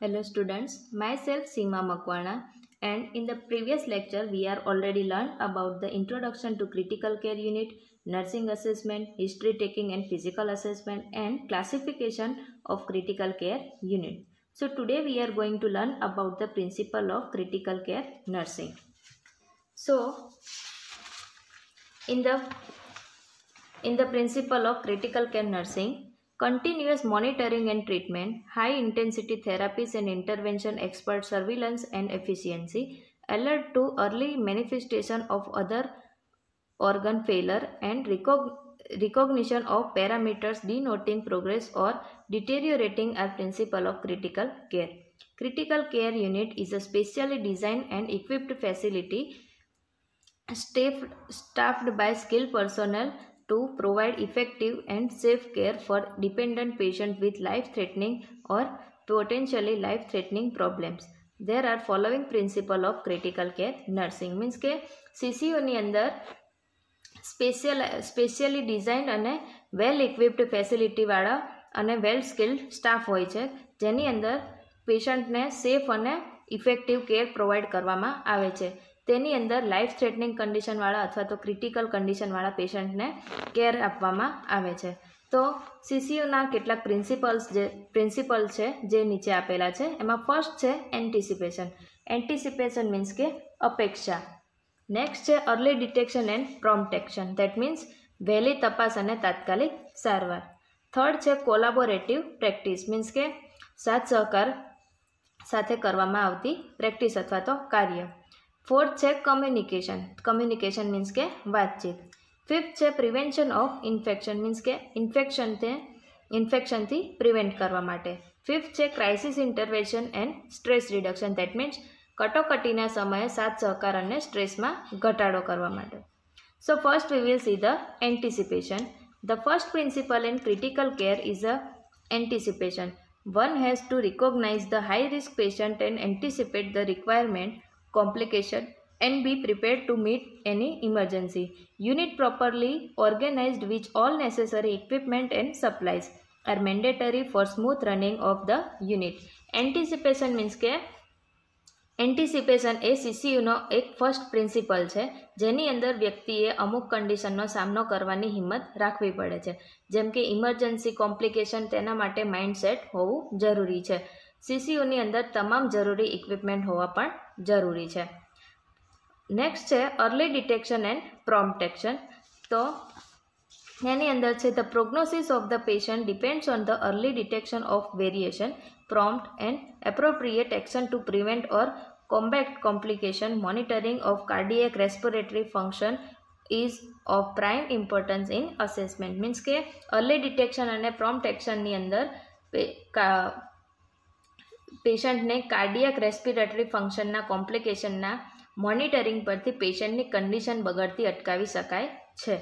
Hello students, myself Seema Makwana, and in the previous lecture we are already learned about the introduction to critical care unit, nursing assessment, history taking and physical assessment and classification of critical care unit. So today we are going to learn about the principle of critical care nursing. So in the principle of critical care nursing, continuous monitoring and treatment, high intensity therapies and intervention, expert surveillance and efficiency, alert to early manifestation of other organ failure and recognition of parameters denoting progress or deteriorating are principle of critical care. Critical care unit is a specially designed and equipped facility staffed by skilled personnel to provide effective and safe care for dependent patients with life-threatening or potentially life-threatening problems. There are following principle of critical care nursing. Means કે CCUની અંદર specially designed અને વેલ equipped ફેસિલિટીવાળા અને વેલ skilled staff હોય છે, જેની અંદર પેશન્ટને safe અને ઇફેક્ટિવ કેર પ્રોવાઈડ કરવામાં આવે છે. તેની અંદર લાઈફ થ્રેટનિંગ કન્ડિશનવાળા અથવા તો ક્રિટિકલ કન્ડિશનવાળા પેશન્ટને કેર આપવામાં આવે છે. તો CCUના કેટલાક પ્રિન્સિપલ છે જે નીચે આપેલા છે. એમાં ફર્સ્ટ છે એન્ટિસિપેશન. એન્ટિસિપેશન મીન્સ કે અપેક્ષા. નેક્સ્ટ છે early detection and prompt action. That means વહેલી તપાસ અને તાત્કાલિક સારવાર. થર્ડ છે કોલાબોરેટિવ પ્રેક્ટિસ. મીન્સ કે સાથ સહકાર સાથે કરવામાં આવતી પ્રેક્ટિસ અથવા તો કાર્ય. फोर्थ है कम्युनिकेशन मीन्स के बातचीत. फिफ्थ है प्रिवेंशन ऑफ इन्फेक्शन मीन्स के इन्फेक्शन थी प्रिवेंट करवा माटे. फिफ्थ है crisis intervention and stress reduction. That means कटोकटीना समये साथ सहकार अने स्ट्रेस में घटाडो करवा माटे. So first we will see the anticipation. The first principle in critical care is a anticipation. One has to recognize the high risk patient and anticipate the requirement, complication and be prepared to meet any emergency. Unit properly organized with all necessary equipment and supplies are mandatory for smooth running of the unit. Anticipation means કે anticipation એ CCUનો એક first principal છે, જેની અંદર વ્યક્તિએ અમુક કન્ડિશનનો સામનો કરવાની હિંમત રાખવી પડે છે, જેમ કે ઇમરજન્સી કોમ્પ્લિકેશન. તેના માટે માઇન્ડસેટ હોવું જરૂરી છે. CCUની અંદર તમામ જરૂરી ઇક્વિપમેન્ટ હોવા પણ જરૂરી છે. નેક્સ્ટ છે early detection and prompt action. તો એની અંદર છે the prognosis of the patient depends on the early detection of variation, prompt and appropriate action to prevent or combat complication. Monitoring of cardiac respiratory function is of prime importance in assessment. Means કે early detection અને prompt action ની અંદર પેશન્ટને cardiac respiratory ફંક્શનના કોમ્પ્લિકેશનના monitoring પરથી પેશન્ટની condition બગડતી અટકાવી શકાય છે.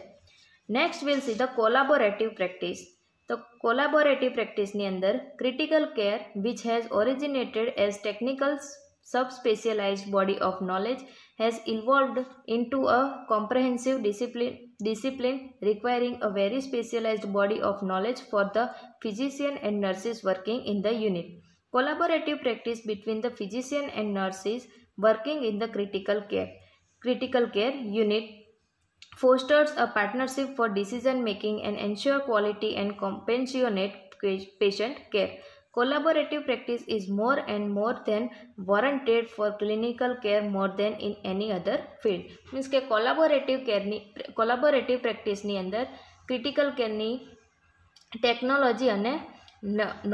Next will see the collaborative practice. તો કોલાબોરેટિવ પ્રેક્ટિસની અંદર critical care which has originated as technical subspecialized body of knowledge has evolved into a comprehensive discipline requiring a very specialized body of knowledge for the physician and nurses working in the unit. Collaborative practice between the physician and nurses working in the critical care unit fosters a partnership for decision making and ensure quality and compassionate patient care. Collaborative practice is more and more than warranted for clinical care more than in any other field. Means કે collaborative પ્રેક્ટિસની અંદર critical કેરની technology અને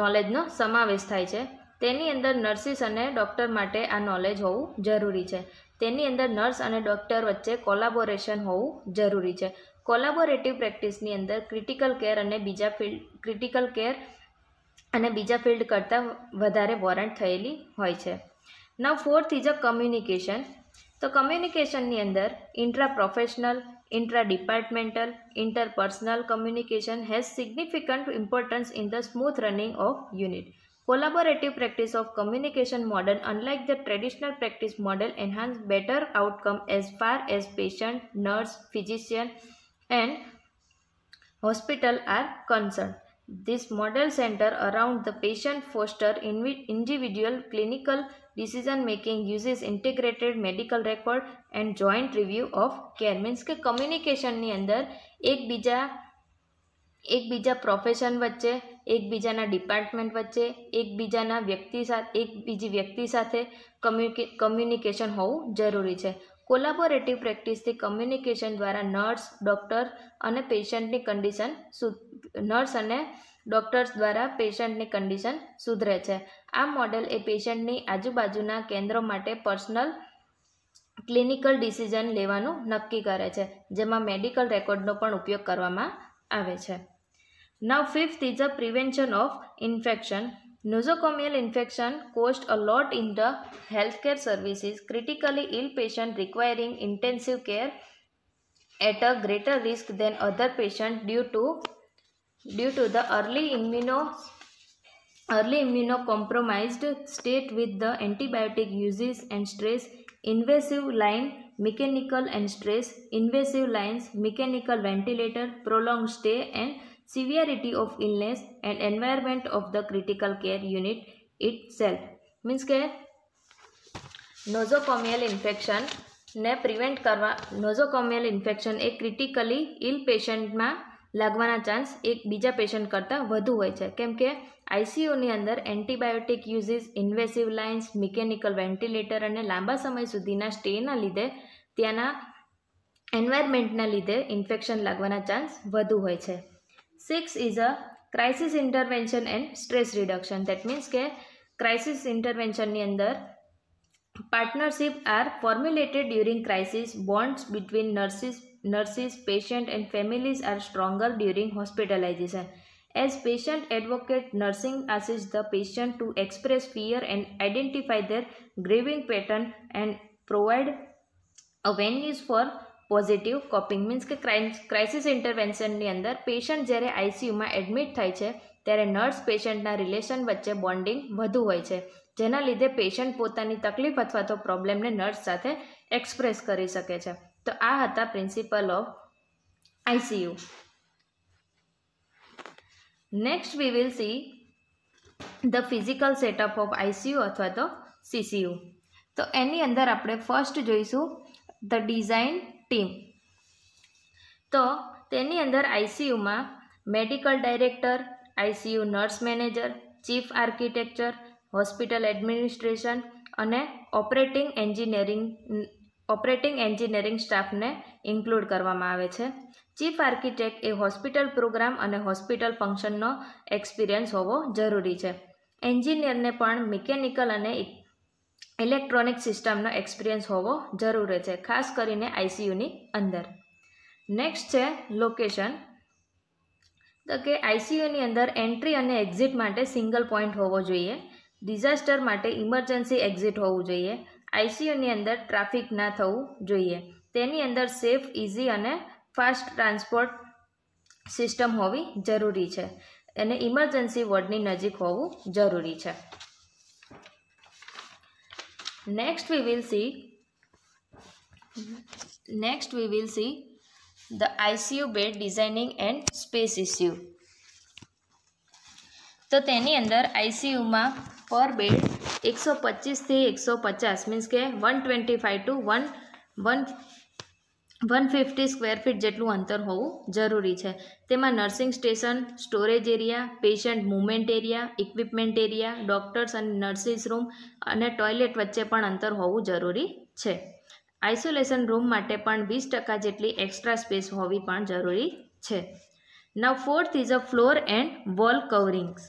નોલેજનો સમાવેશ થાય છે. તેની અંદર nurses અને ડૉક્ટર માટે આ નોલેજ હોવું જરૂરી છે. તેની અંદર નર્સ અને ડૉક્ટર વચ્ચે કોલાબોરેશન હોવું જરૂરી છે. કોલાબોરેટિવ પ્રેક્ટિસની અંદર ક્રિટિકલ કેર અને બીજા ફિલ્ડ કરતાં વધારે વોરંટ થયેલી હોય છે. Now fourth is a communication. તો કમ્યુનિકેશનની અંદર intra professional, intra departmental, interpersonal communication has significant importance in the smooth running of unit. Collaborative practice of communication model, unlike the traditional practice model, enhance better outcome as far as patient, nurse, physician and hospital are concerned. This model center around the patient foster individual clinical decision making, uses integrated medical record and joint review of care. Means के કમ્યુનિકેશનની અંદર એકબીજા profession વચ્ચે, એકબીજાના department વચ્ચે, એકબીજી વ્યક્તિ સાથે communication હોવું જરૂરી છે. કોલાબોરેટિવ પ્રેક્ટિસથી કમ્યુનિકેશન દ્વારા નર્સ અને ડૉક્ટર્સ દ્વારા પેશન્ટની કન્ડિશન સુધરે છે. આ મોડેલ એ પેશન્ટની આજુબાજુના કેન્દ્રો માટે પર્સનલ ક્લિનિકલ ડિસિઝન લેવાનું નક્કી કરે છે, જેમાં મેડિકલ રેકોર્ડનો પણ ઉપયોગ કરવામાં આવે છે. Now fifth is the prevention of infection. Nosocomial infection cost a lot in the healthcare services. Critically ill patient requiring intensive care at a greater risk than other patients due to the early immunocompromised state with the antibiotic uses and stress, invasive line, mechanical and stress, invasive lines, mechanical ventilator, prolonged stay and severity of illness and environment of the critical care unit itself. Means के નોઝોકોમિયલ ઇન્ફેક્શનને prevent કરવા, નોઝોકોમિયલ infection એ critically ઇલ પેશન્ટમાં લાગવાના chance એક બીજા patient કરતાં વધુ હોય છે, કેમ કે આઈસીયુની અંદર antibiotic uses, invasive lines, mechanical ventilator અને લાંબા સમય સુધીના સ્ટેના લીધે ત્યાંના એન્વાયરમેન્ટના લીધે ઇન્ફેક્શન લાગવાના ચાન્સ વધુ હોય છે. 6 is a crisis intervention and stress reduction. That means કે crisis intervention ની અંદર partnership are formulated during crisis. Bonds between nurses, patient and families are stronger during hospitalization. As patient advocate, nursing assists the patient to express fear and identify their grieving pattern and provide avenues for positive coping. Means કે crisis ઇન્ટરવેન્શનની અંદર patient જ્યારે આઈસીયુમાં admit થાય છે ત્યારે nurse પેશન્ટના relation વચ્ચે bonding વધુ હોય છે, જેના લીધે પેશન્ટ પોતાની તકલીફ અથવા તો પ્રોબ્લેમને નર્સ સાથે એક્સપ્રેસ કરી શકે છે. તો આ હતા principal of ICU. Next we will see the physical setup of ICU અથવા તો સીસીયુ. તો એની અંદર આપણે ફર્સ્ટ જોઈશું ધ ડિઝાઇન ટીમ. તો તેની અંદર આઈસીયુમાં medical director, ICU nurse manager, chief architecture, hospital administration અને ઓપરેટિંગ એન્જિનિયરિંગ સ્ટાફને ઇન્ક્લુડ કરવામાં આવે છે. ચીફ આર્કિટેક્ટ એ હોસ્પિટલ પ્રોગ્રામ અને હોસ્પિટલ ફંક્શનનો એક્સપિરિયન્સ હોવો જરૂરી છે. એન્જિનિયરને પણ મિકેનિકલ અને ઇલેક્ટ્રોનિક સિસ્ટમનો એક્સપિરિયન્સ હોવો જરૂરી છે, ખાસ કરીને આઈસીયુની અંદર. નેક્સ્ટ છે લોકેશન. તો કે આઈસીયુની અંદર એન્ટ્રી અને એક્ઝિટ માટે સિંગલ પોઈન્ટ હોવો જોઈએ. ડિઝાસ્ટર માટે ઇમરજન્સી એક્ઝિટ હોવું જોઈએ. આઈસીયુની અંદર ટ્રાફિક ના થવું જોઈએ. તેની અંદર સેફ, ઇઝી અને ફાસ્ટ ટ્રાન્સપોર્ટ સિસ્ટમ હોવી જરૂરી છે અને ઇમરજન્સી વોર્ડની નજીક હોવું જરૂરી છે. Next we will see the ICU bed designing and space issue. તો તેની અંદર આઈસીયુમાં પર બેડ 125થી 150 મીન્સ કે 125 ટુ 150 સ્ક્વેર ફીટ જેટલું અંતર હોવું જરૂરી છે. તેમાં nursing station, storage area, patient movement area, equipment area, doctors અને નર્સિસ રૂમ અને ટોયલેટ વચ્ચે પણ અંતર હોવું જરૂરી છે. આઇસોલેશન રૂમ માટે પણ 20% જેટલી એક્સ્ટ્રા સ્પેસ હોવી પણ જરૂરી છે. Now fourth is a floor and wall coverings.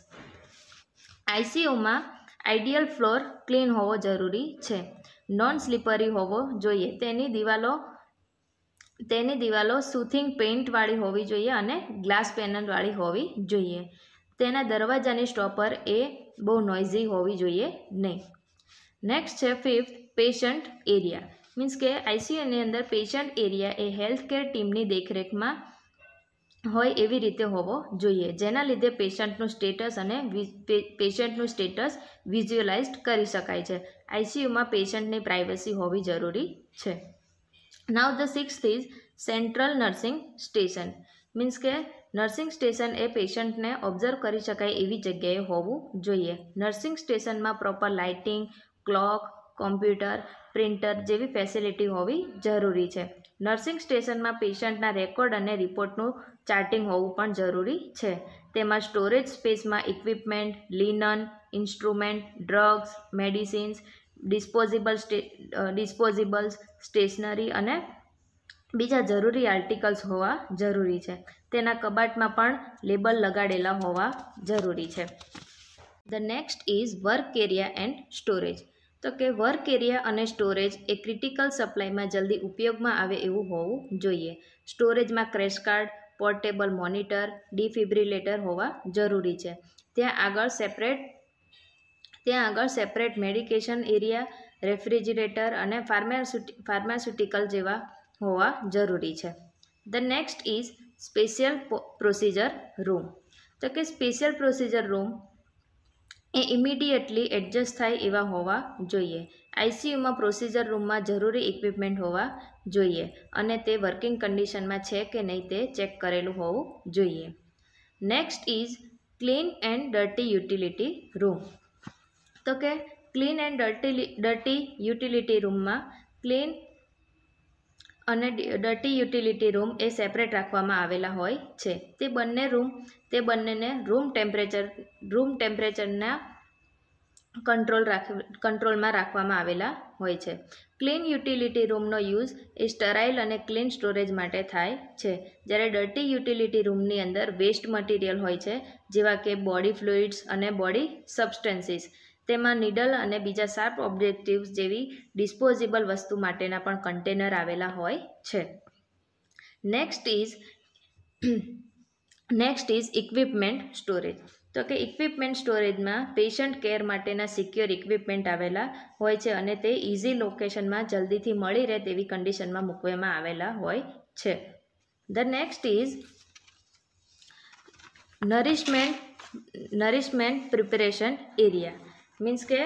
આઈસીયુમાં આઈડિયલ ફ્લોર ક્લીન હોવો જરૂરી છે. નોન સ્લીપરી હોવો જોઈએ. તેની દિવાલો સુથિંગ પેઇન્ટવાળી હોવી જોઈએ અને ગ્લાસ પેનલવાળી હોવી જોઈએ. તેના દરવાજાની સ્ટોપર એ બહુ નોઇઝી હોવી જોઈએ નહીં. નેક્સ્ટ છે ફિફ્થ પેશન્ટ એરિયા. મીન્સ કે આઈસીયુની અંદર પેશન્ટ એરિયા એ હેલ્થ કેર ટીમની દેખરેખમાં હોય એવી રીતે હોવો જોઈએ, જેના લીધે પેશન્ટનું સ્ટેટસ વિઝ્યુઅલાઇઝ કરી શકાય છે. આઈસીયુમાં પેશન્ટની પ્રાઇવસી હોવી જરૂરી છે. નાવ the sixth is central nursing station. Means કે નર્સિંગ સ્ટેશન એ પેશન્ટને ઓબ્ઝર્વ કરી શકાય એવી જગ્યાએ હોવું જોઈએ. નર્સિંગ સ્ટેશનમાં proper lighting, clock, computer, printer જેવી ફેસિલિટી હોવી જરૂરી છે. નર્સિંગ સ્ટેશનમાં પેશન્ટના રેકોર્ડ અને રિપોર્ટનું ચાર્ટિંગ હોવું પણ જરૂરી છે. તેમાં સ્ટોરેજ સ્પેસમાં equipment, linen, instrument, drugs, medicines, disposables, stationery અને બીજા જરૂરી આર્ટિકલ્સ હોવા જરૂરી છે. તેના કબાટમાં પણ લેબલ લગાડેલા હોવા જરૂરી છે. The next is work area and storage. તો કે વર્ક એરિયા અને સ્ટોરેજ એ ક્રિટિકલ સપ્લાયમાં જલ્દી ઉપયોગમાં આવે એવું હોવું જોઈએ. સ્ટોરેજમાં crash cart, portable monitor, defibrillator હોવા જરૂરી છે. ત્યાં આગળ સેપરેટ મેડિકેશન એરિયા, રેફ્રિજરેટર અને ફાર્માસ્યુટિકલ જેવા હોવા જરૂરી છે. The next is special procedure room. તો કે સ્પેશિયલ પ્રોસિજર રૂમ એ ઇમિડિયેટલી એડજસ્ટ થાય એવા હોવા જોઈએ. આઈસીયુમાં પ્રોસિજર રૂમમાં જરૂરી ઇક્વિપમેન્ટ હોવા જોઈએ અને તે વર્કિંગ કન્ડિશનમાં છે કે નહીં તે ચેક કરેલું હોવું જોઈએ. Next is clean and dirty utility room. તો કે ક્લીન એન્ડ ડર્ટી યુટિલિટી રૂમમાં ક્લીન અને ડર્ટી યુટિલિટી રૂમ એ સેપરેટ રાખવામાં આવેલા હોય છે. તે બંનેને રૂમ ટેમ્પરેચરના કંટ્રોલમાં રાખવામાં આવેલા હોય છે. ક્લીન યુટિલિટી રૂમનો યુઝ એ સ્ટરાઇલ અને ક્લીન સ્ટોરેજ માટે થાય છે, જ્યારે ડર્ટી યુટિલિટી રૂમની અંદર વેસ્ટ મટીરિયલ હોય છે, જેવા કે બોડી ફ્લુઇડ્સ અને બોડી સબસ્ટન્સીસ. તેમાં નીડલ અને બીજા શાર્પ ઓબ્જેક્ટિવ્સ જેવી ડિસ્પોઝેબલ વસ્તુ માટેના પણ કન્ટેનર આવેલા હોય છે. Next is equipment storage. તો કે ઇક્વિપમેન્ટ સ્ટોરેજમાં પેશન્ટ કેર માટેના સિક્યોર ઇક્વિપમેન્ટ આવેલા હોય છે અને તે ઇઝી લોકેશનમાં જલ્દીથી મળી રહે તેવી કન્ડિશનમાં મૂકવામાં આવેલા હોય છે. The next is nourishment preparation area. Means કે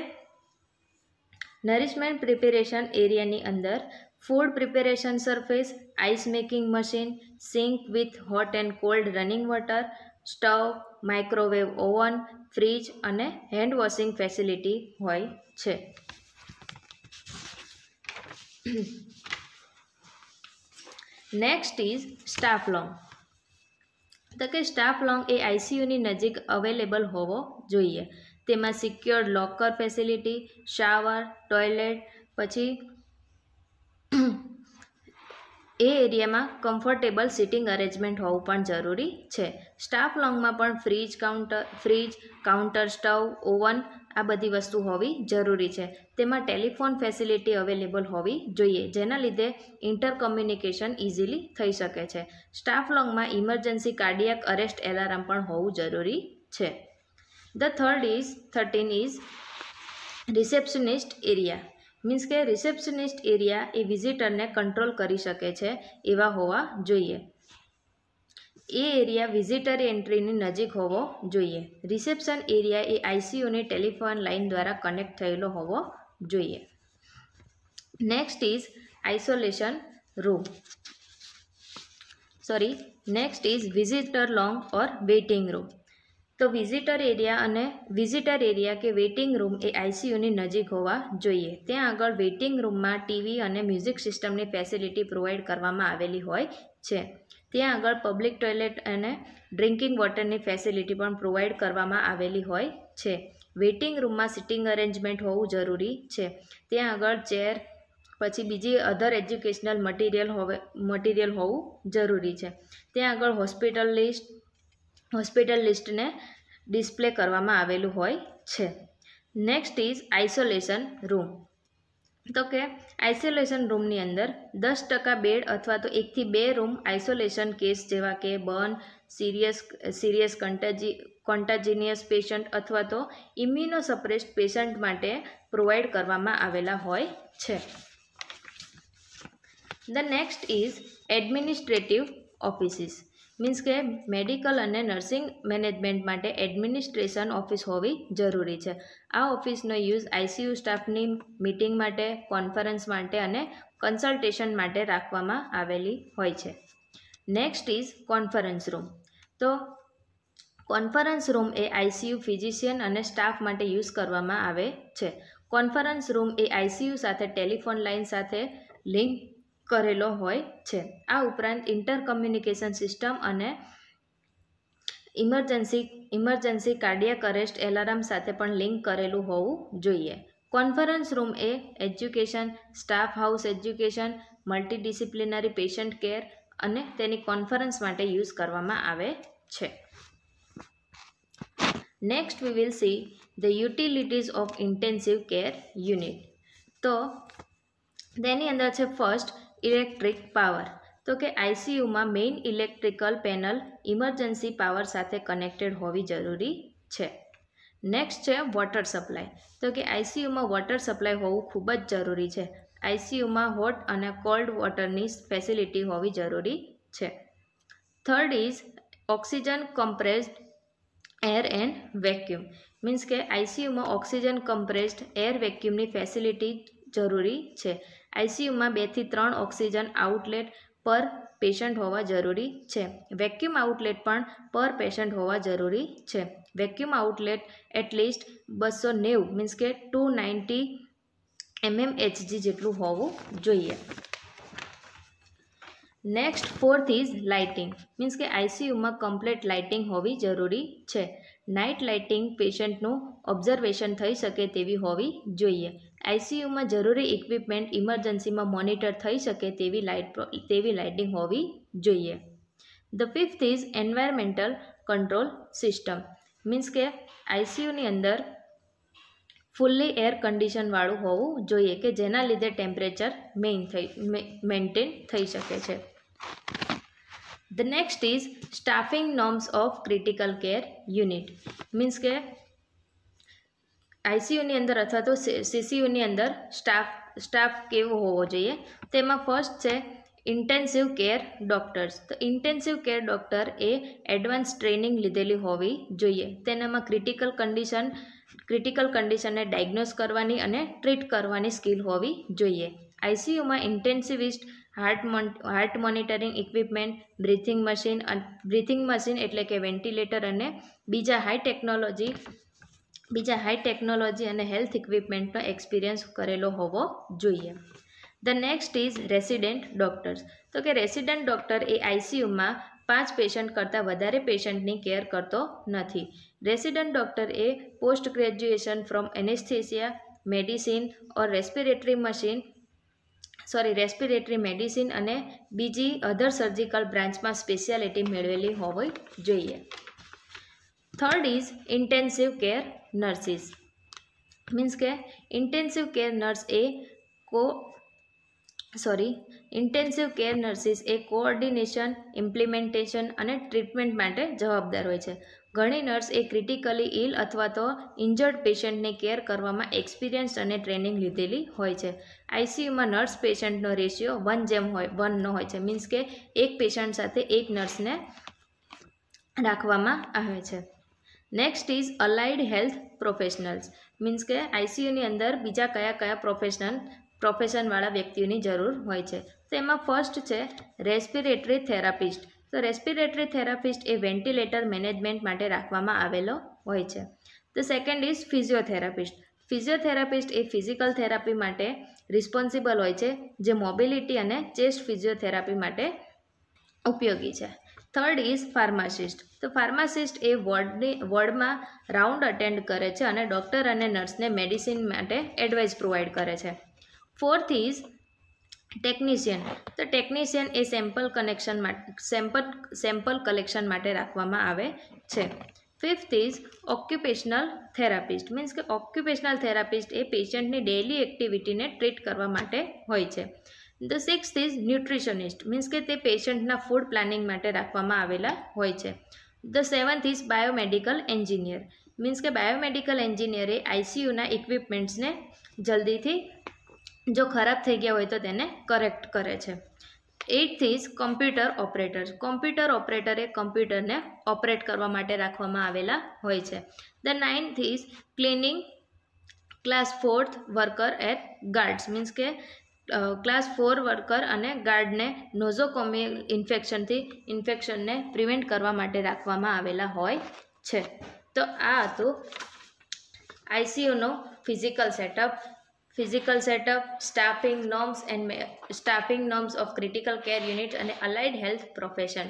નરિશમેન્ટ પ્રિપેરેશન એરિયાની અંદર food preparation surface, ice making machine, sink with hot and cold running water, stove, microwave oven, fridge અને હેન્ડ વોશિંગ ફેસિલિટી હોય છે. Next is staff lounge. તો કે staff long એ આઈસીયુની નજીક અવેલેબલ હોવો જોઈએ. તેમાં secured locker facility, shower, toilet, પછી એ એરિયામાં કમ્ફર્ટેબલ સિટિંગ અરેન્જમેન્ટ હોવું પણ જરૂરી છે. સ્ટાફ લોંગમાં પણ ફ્રીજ, કાઉન્ટર, સ્ટવ, ઓવન આ બધી વસ્તુ હોવી જરૂરી છે. તેમાં ટેલિફોન ફેસિલિટી અવેલેબલ હોવી જોઈએ, જેના લીધે ઇન્ટરકમ્યુનિકેશન ઇઝીલી થઈ શકે છે. સ્ટાફ લોંગમાં ઇમરજન્સી કાર્ડિયાક અરેસ્ટ એલાર્મ પણ હોવું જરૂરી છે. The 13 is receptionist area. Means કે રિસેપ્શનિસ્ટ એરિયા એ વિઝિટરને કંટ્રોલ કરી શકે છે એવા હોવા જોઈએ. એ એરિયા વિઝિટર એન્ટ્રીની નજીક હોવો જોઈએ. રિસેપ્શન એરિયા એ આઈસીયુની ટેલિફોન લાઇન દ્વારા કનેક્ટ થયેલો હોવો જોઈએ. Next is isolation room. Next is visitor lounge or waiting room. તો વિઝિટર એરિયા કે વેઇટિંગ રૂમ એ આઈસીયુની નજીક હોવા જોઈએ. ત્યાં આગળ વેઇટિંગ રૂમમાં ટીવી અને મ્યુઝિક સિસ્ટમની ફેસિલિટી પ્રોવાઈડ કરવામાં આવેલી હોય છે. ત્યાં આગળ પબ્લિક ટોયલેટ અને ડ્રિંકિંગ વોટરની ફેસિલિટી પણ પ્રોવાઈડ કરવામાં આવેલી હોય છે. વેઇટિંગ રૂમમાં સિટિંગ અરેન્જમેન્ટ હોવું જરૂરી છે. ત્યાં આગળ ચેર, પછી બીજી અધર એજ્યુકેશનલ મટીરિયલ હોવું જરૂરી છે. ત્યાં આગળ હોસ્પિટલ લિસ્ટને ડિસ્પ્લે કરવામાં આવેલું હોય છે. Next is isolation room. તો કે આઇસોલેશન રૂમની અંદર 10% બેડ અથવા તો 1 થી 2 રૂમ આઇસોલેશન કેસ જેવા કે બર્ન, સિરિયસ કોન્ટાજિનિયસ પેશન્ટ અથવા તો ઇમ્યુનોસપ્રેસ્ડ પેશન્ટ માટે પ્રોવાઈડ કરવામાં આવેલા હોય છે. The next is administrative offices. Means કે મેડિકલ અને નર્સિંગ મેનેજમેન્ટ માટે એડમિનિસ્ટ્રેશન ઓફિસ હોવી જરૂરી છે. આ ઓફિસનો યુઝ આઈસીયુ સ્ટાફની મીટિંગ માટે, કોન્ફરન્સ માટે અને કન્સલ્ટેશન માટે રાખવામાં આવેલી હોય છે. Next is conference room. તો કોન્ફરન્સ રૂમ એ આઈસીયુ ફિઝિશિયન અને સ્ટાફ માટે યુઝ કરવામાં આવે છે. કોન્ફરન્સ રૂમ એ આઈસીયુ સાથે ટેલિફોન લાઇન સાથે લિંક કરેલો હોય છે. આ ઉપરાંત ઇન્ટરકમ્યુનિકેશન સિસ્ટમ અને ઇમરજન્સી કાર્ડિયાક અરેસ્ટ એલાર્મ સાથે પણ લિંક કરેલું હોવું જોઈએ. કોન્ફરન્સ રૂમ એ education, staff house education, multidisciplinary patient care અને તેની કોન્ફરન્સ માટે યુઝ કરવામાં આવે છે. Next we will see the utilities of intensive care unit. તો તેની અંદર છે ફર્સ્ટ ઇલેક્ટ્રિક પાવર. તો કે આઈસીયુમાં main electrical panel emergency power સાથે કનેક્ટેડ હોવી જરૂરી છે. નેક્સ્ટ છે વોટર સપ્લાય. તો કે આઈસીયુમાં વોટર સપ્લાય હોવું ખૂબ જ જરૂરી છે. આઈસીયુમાં હોટ અને કોલ્ડ વોટરની ફેસિલિટી હોવી જરૂરી છે. Third is oxygen compressed air and vacuum. Means કે આઈસીયુમાં ઓક્સિજન કમ્પ્રેસ્ડ એર વેક્યુમની ફેસિલિટી જરૂરી છે. આઈસીયુમાં 2 થી 3 ઓક્સિજન આઉટલેટ પર પેશન્ટ હોવા જરૂરી છે. વેક્યુમ આઉટલેટ પણ પર પેશન્ટ હોવા જરૂરી છે. વેક્યુમ આઉટલેટ એટલીસ્ટ 290 મીન્સ કે 290 mmHg જેટલું હોવું જોઈએ. Next fourth is lighting. Means કે આઈસીયુમાં કમ્પ્લીટ લાઇટિંગ હોવી જરૂરી છે. નાઇટ લાઇટિંગ પેશન્ટનું ઓબ્ઝર્વેશન થઈ શકે તેવી હોવી જોઈએ. આઈસીયુમાં જરૂરી ઇક્વિપમેન્ટ ઇમરજન્સીમાં મોનિટર થઈ શકે તેવી લાઇટિંગ હોવી જોઈએ. The fifth is environmental control system. Means કે આઈસીયુની અંદર ફૂલ્લી એર કન્ડિશનવાળું હોવું જોઈએ કે જેના લીધે ટેમ્પરેચર મેન્ટેન થઈ શકે છે. The next is staffing norms of critical care unit. Means કે આઈસીયુની અંદર અથવા તો સીસીયુની અંદર સ્ટાફ કેવો હોવો જોઈએ. તેમાં ફર્સ્ટ છે ઇન્ટેન્સિવ કેર ડૉક્ટર્સ. તો ઇન્ટેન્સિવ કેર ડૉક્ટર એ એડવાન્સ ટ્રેનિંગ લીધેલી હોવી જોઈએ. તેનામાં ક્રિટિકલ કન્ડિશનને ડાયગ્નોઝ કરવાની અને ટ્રીટ કરવાની સ્કિલ હોવી જોઈએ. આઈસીયુમાં intensivist heart monitoring equipment, breathing machine એટલે કે વેન્ટિલેટર અને બીજા હાઈ ટેકનોલોજી અને હેલ્થ ઇક્વિપમેન્ટનો એક્સપિરિયન્સ કરેલો હોવો જોઈએ. The next is resident doctors. તો કે રેસિડેન્ટ ડૉક્ટર એ આઈસીયુમાં 5 પેશન્ટ કરતાં વધારે પેશન્ટની કેર કરતો નથી. રેસિડેન્ટ ડૉક્ટર એ post graduation from anaesthesia medicine or respiratory medicine અને બીજી અધર સર્જિકલ બ્રાન્ચમાં સ્પેશિયાલિટી મેળવેલી હોવી જોઈએ. Third is intensive care nurses. Means કે ઇન્ટેન્સિવ કેર નર્સિસ એ કોઓર્ડિનેશન, ઇમ્પ્લિમેન્ટેશન અને ટ્રીટમેન્ટ માટે જવાબદાર હોય છે. ઘણી નર્સ એ ક્રિટિકલી ઇલ અથવા તો ઇન્જર્ડ પેશન્ટની કેર કરવામાં એક્સપિરિયન્સ અને ટ્રેનિંગ લીધેલી હોય છે. આઈસીયુમાં નર્સ પેશન્ટનો રેશિયો 1:1 હોય છે. મીન્સ કે એક પેશન્ટ સાથે એક નર્સને રાખવામાં આવે છે. Next is allied health professionals. Means કે આઈસીયુની અંદર બીજા કયા પ્રોફેશનવાળા વ્યક્તિઓની જરૂર હોય છે. તો એમાં ફર્સ્ટ છે રેસ્પિરેટરી થેરાપિસ્ટ. તો રેસ્પિરેટરી થેરાપિસ્ટ એ વેન્ટિલેટર મેનેજમેન્ટ માટે રાખવામાં આવેલો હોય છે. The second is physiotherapist. Physiotherapist A physical therapy માટે રિસ્પોન્સિબલ હોય છે, જે મોબિલિટી અને ચેસ્ટ ફિઝિયોથેરાપી માટે ઉપયોગી છે. Third is pharmacist. તો ફાર્માસિસ્ટ એ વોર્ડમાં રાઉન્ડ અટેન્ડ કરે છે અને ડૉક્ટર અને નર્સને મેડિસિન માટે એડવાઇસ પ્રોવાઈડ કરે છે. Fourth is technician. તો ટેકનિશિયન એ સેમ્પલ કલેક્શન માટે રાખવામાં આવે છે. Fifth is occupational therapist. Means કે ઓક્યુપેશનલ થેરાપિસ્ટ એ પેશન્ટની ડેઇલી એક્ટિવિટીને ટ્રીટ કરવા માટે હોય છે. The sixth is nutritionist. Means કે તે પેશન્ટના ફૂડ પ્લાનિંગ માટે રાખવામાં આવેલા હોય છે. The seventh is biomedical engineer. Means કે બાયોમેડિકલ એન્જિનિયરે આઈસીયુના ઇક્વિપમેન્ટ્સને જલ્દીથી જો ખરાબ થઈ ગયા હોય તો તેને કરેક્ટ કરે છે. Eighth is computer operators. Computer operator એ કમ્પ્યુટરને ઓપરેટ કરવા માટે રાખવામાં આવેલા હોય છે. The ninth is cleaning class 4th worker at guards. Means કે ક્લાસ 4 વર્કર અને ગાર્ડને નોઝોકોમિયલ ઇન્ફેક્શનને પ્રિવેન્ટ કરવા માટે રાખવામાં આવેલા હોય છે. તો આ હતું આઈસીયુનો physical setup, staffing norms of critical care unit અને અલાઇડ હેલ્થ પ્રોફેશન.